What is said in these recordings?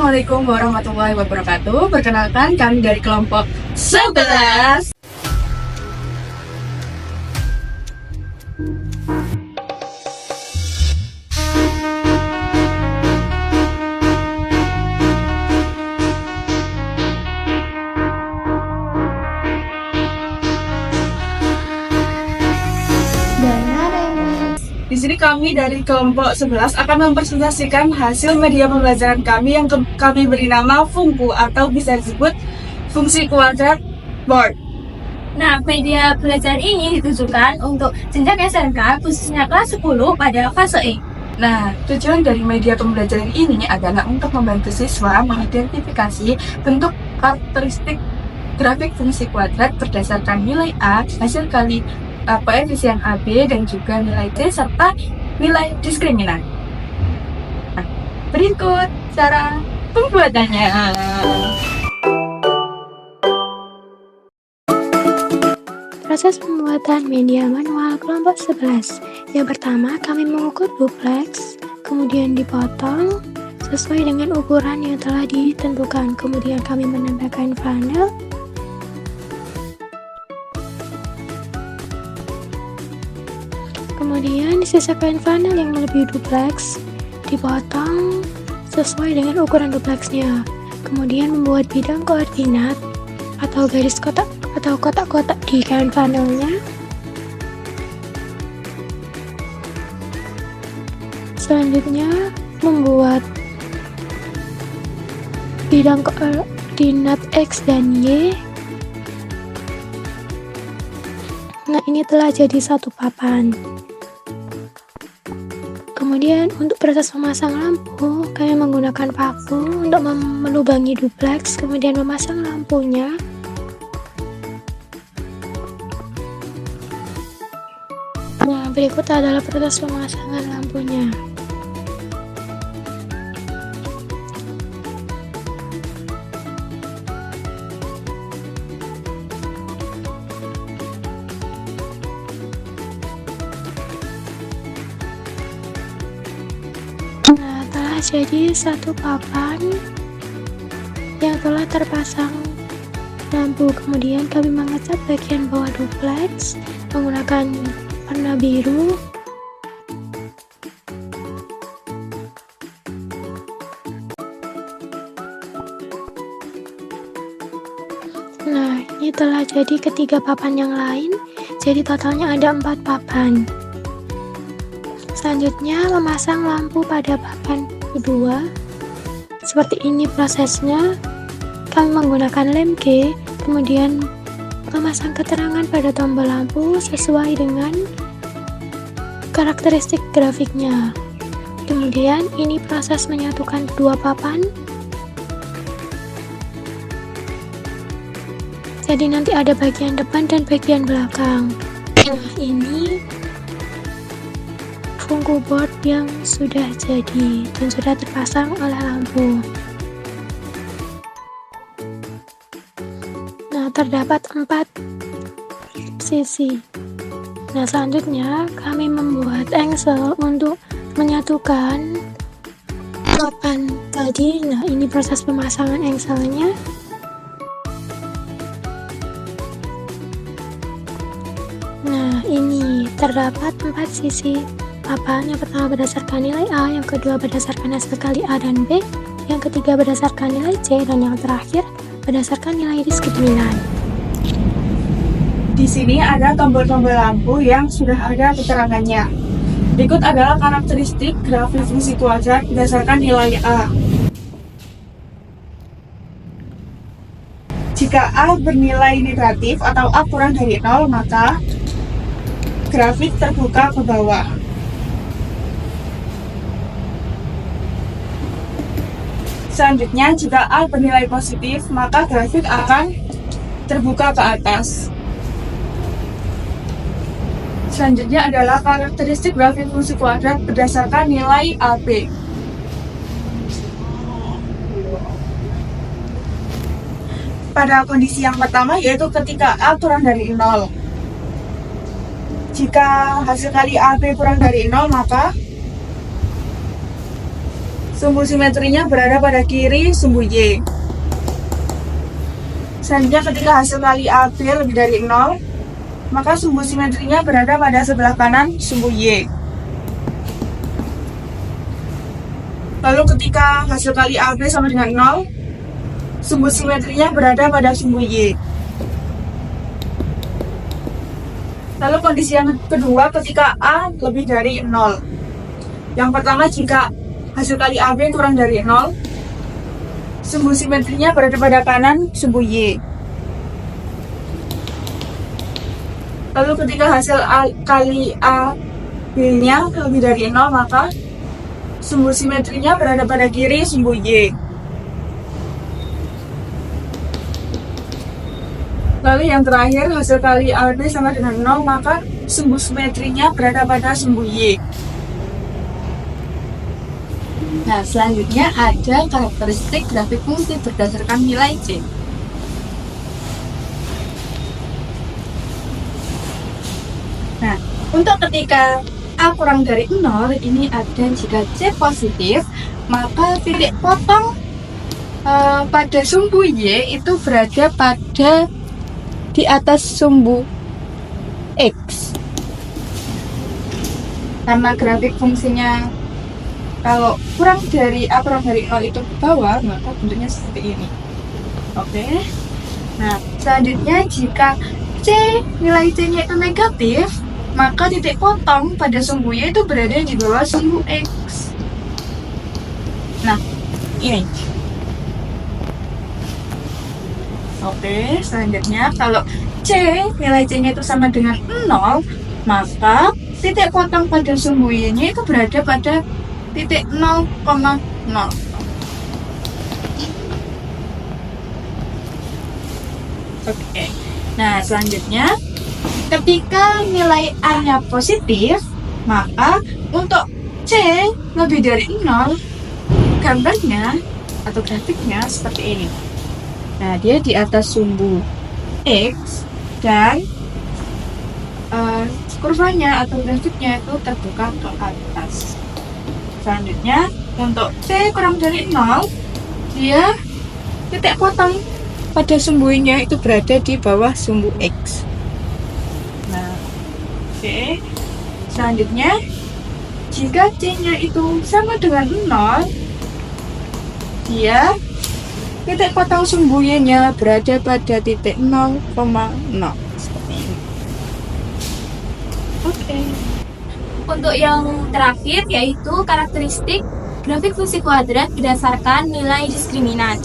Assalamualaikum warahmatullahi wabarakatuh. Perkenalkan, kami dari kelompok 11. Di sini kami dari kelompok 11 akan mempresentasikan hasil media pembelajaran kami yang kami beri nama Fungku atau bisa disebut fungsi kuadrat board. Nah, media pelajaran ini ditujukan untuk jenjang SMK khususnya kelas 10 pada fase E. Nah, tujuan dari media pembelajaran ini adalah untuk membantu siswa mengidentifikasi bentuk karakteristik grafik fungsi kuadrat berdasarkan nilai A, hasil kali koefisien AB, dan juga nilai C serta nilai diskriminan. Nah, berikut cara pembuatannya. Proses pembuatan media manual kelompok 11. Yang pertama, kami mengukur duplex, kemudian dipotong sesuai dengan ukuran yang telah ditentukan. Kemudian kami menambahkan funnel. Kemudian disisakan funnel yang melebihi duplex, dipotong sesuai dengan ukuran duplexnya. Kemudian membuat bidang koordinat atau garis kotak atau kotak-kotak di kanan funnelnya. Selanjutnya membuat bidang koordinat X dan Y. Nah, ini telah jadi satu papan. Kemudian untuk proses memasang lampu, kami menggunakan paku untuk melubangi duplex, kemudian memasang lampunya. Nah, berikut adalah proses pemasangan lampunya. Nah, telah jadi satu papan yang telah terpasang lampu. Kemudian kami mengecat bagian bawah duplex menggunakan warna biru. Nah, ini telah jadi ketiga papan yang lain. Jadi totalnya ada 4 papan. Selanjutnya memasang lampu pada papan kedua. Seperti ini prosesnya. Kami menggunakan lem G, kemudian memasang keterangan pada tombol lampu sesuai dengan karakteristik grafiknya. Kemudian ini proses menyatukan kedua papan. Jadi nanti ada bagian depan dan bagian belakang. Nah, ini Fungku board yang sudah jadi dan sudah terpasang oleh lampu. Nah, terdapat 4 sisi. Nah, selanjutnya kami membuat engsel untuk menyatukan papan tadi. Nah, ini proses pemasangan engselnya. Nah, ini terdapat 4 sisi papan. Yang pertama berdasarkan nilai A, yang kedua berdasarkan hasil kali A dan B, yang ketiga berdasarkan nilai C, dan yang terakhir berdasarkan nilai diskriminan. Di sini ada tombol-tombol lampu yang sudah ada keterangannya. Berikut adalah karakteristik grafik fungsi kuadrat berdasarkan nilai A. Jika A bernilai negatif atau A kurang dari 0, maka grafik terbuka ke bawah. Selanjutnya, jika A bernilai positif, maka grafik akan terbuka ke atas. Selanjutnya adalah karakteristik grafik fungsi kuadrat berdasarkan nilai AB. Pada kondisi yang pertama, yaitu ketika A kurang dari 0. Jika hasil kali AB kurang dari 0, maka Sumbu simetrinya berada pada kiri sumbu Y. Selanjutnya ketika hasil kali AB lebih dari 0, maka sumbu simetrinya berada pada sebelah kanan sumbu Y. Lalu ketika hasil kali AB sama dengan 0, sumbu simetrinya berada pada sumbu Y. Lalu kondisi yang kedua ketika A lebih dari 0. Yang pertama, jika hasil kali AB kurang dari 0, sumbu simetrinya berada pada kanan sumbu Y. Lalu ketika hasil A kali AB-nya lebih dari 0, maka sumbu simetrinya berada pada kiri sumbu Y. Lalu yang terakhir, hasil kali AB sama dengan 0, maka sumbu simetrinya berada pada sumbu Y. Nah, selanjutnya ada karakteristik grafik fungsi berdasarkan nilai C. Nah, untuk ketika A kurang dari 0, ini ada jika C positif, maka titik potong pada sumbu Y itu berada pada di atas sumbu X. Karena grafik fungsinya kalau kurang dari A kurang dari 0 itu ke bawah, maka bentuknya seperti ini. Oke. Nah, selanjutnya jika nilai C-nya itu negatif, maka titik potong pada sumbu Y itu berada di bawah sumbu X. Nah, ini. Oke, selanjutnya kalau nilai C-nya itu sama dengan 0, maka titik potong pada sumbu Y-nya itu berada pada titik 0,0. Oke. Nah, selanjutnya ketika nilai A-nya positif, maka untuk C lebih dari 0, gambarnya atau grafiknya seperti ini. Nah, dia di atas sumbu X dan kurvanya atau grafiknya itu terbuka ke atas. Selanjutnya, untuk C kurang dari 0, dia titik potong pada sumbunya itu berada di bawah sumbu X. Nah, oke. Selanjutnya, jika C-nya itu sama dengan 0, dia titik potong sumbu Y-nya berada pada titik 0,0 seperti ini. Oke. Untuk yang terakhir yaitu karakteristik grafik fungsi kuadrat berdasarkan nilai diskriminant.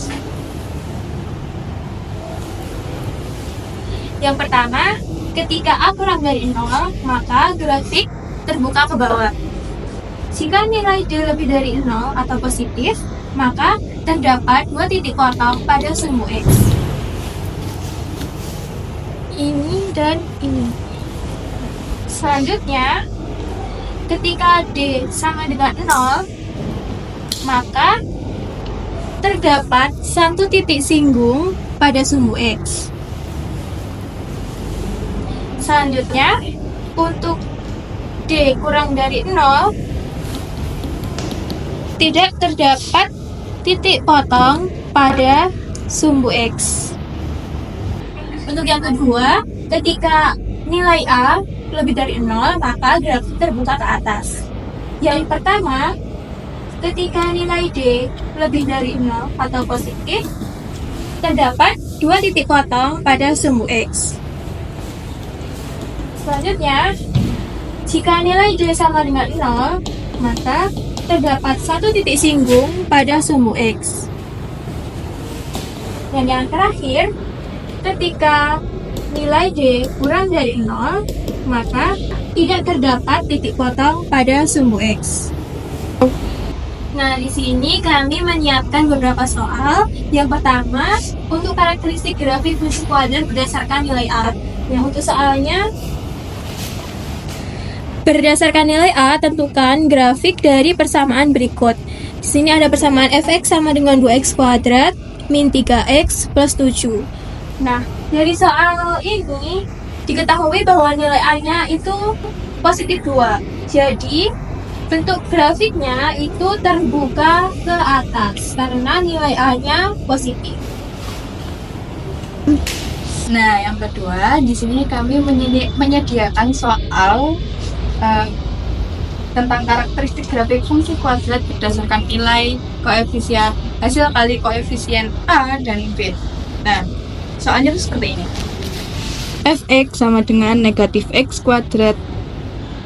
Yang pertama, ketika A kurang dari 0, maka grafik terbuka ke bawah. Jika nilai D lebih dari 0 atau positif, maka terdapat dua titik potong pada sumbu X. Ini dan ini. Selanjutnya, ketika D sama dengan 0, maka terdapat satu titik singgung pada sumbu X. Selanjutnya, untuk D kurang dari 0, tidak terdapat titik potong pada sumbu X. Untuk yang kedua, ketika nilai A lebih dari 0, maka grafik terbuka ke atas. Yang pertama, ketika nilai D lebih dari 0 atau positif, terdapat dua titik potong pada sumbu X. Selanjutnya, jika nilai D sama dengan 0, maka terdapat satu titik singgung pada sumbu X. Dan yang terakhir, ketika nilai D kurang dari 0, maka tidak terdapat titik potong pada sumbu X. Nah, di sini kami menyiapkan beberapa soal. Yang pertama, untuk karakteristik grafik fungsi kuadrat berdasarkan nilai A. Yang untuk soalnya, berdasarkan nilai A, tentukan grafik dari persamaan berikut. Di sini ada persamaan fx sama dengan 2x kuadrat min 3x plus 7. Nah, dari soal ini diketahui bahwa nilai A-nya itu positif 2. Jadi, Bentuk grafiknya itu terbuka ke atas karena nilai A-nya positif. Nah, yang kedua, di sini kami menyediakan soal tentang karakteristik grafik fungsi kuadrat berdasarkan nilai koefisien hasil kali koefisien A dan B. Nah, soalnya itu seperti ini. Fx sama dengan negatif x kuadrat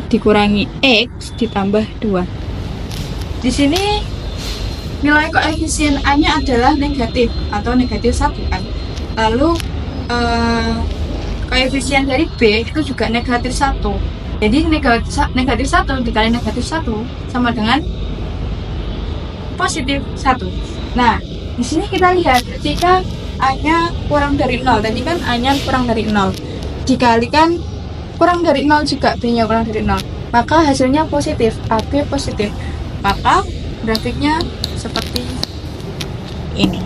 dikurangi x ditambah 2. Di sini nilai koefisien A-nya adalah negatif atau negatif 1 kan. Lalu koefisien dari B itu juga negatif 1. Jadi negatif 1 dikali negatif 1 sama dengan positif 1. Nah, di sini kita lihat ketika A-nya kurang dari 0, tadi kan A-nya kurang dari 0, dikalikan kurang dari 0 juga B-nya kurang dari 0, maka hasilnya positif, AB positif. Maka grafiknya seperti ini.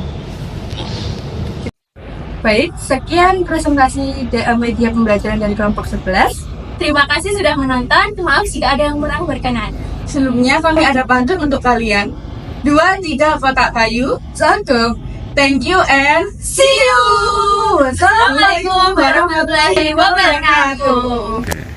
Baik, sekian presentasi media pembelajaran dari kelompok 11. Terima kasih sudah menonton. Maaf jika ada yang kurang berkenan. Sebelumnya kami ada pantun untuk kalian. 2, 3 kotak kayu, cakep. Thank you and see you. Wassalamualaikum warahmatullahi wabarakatuh.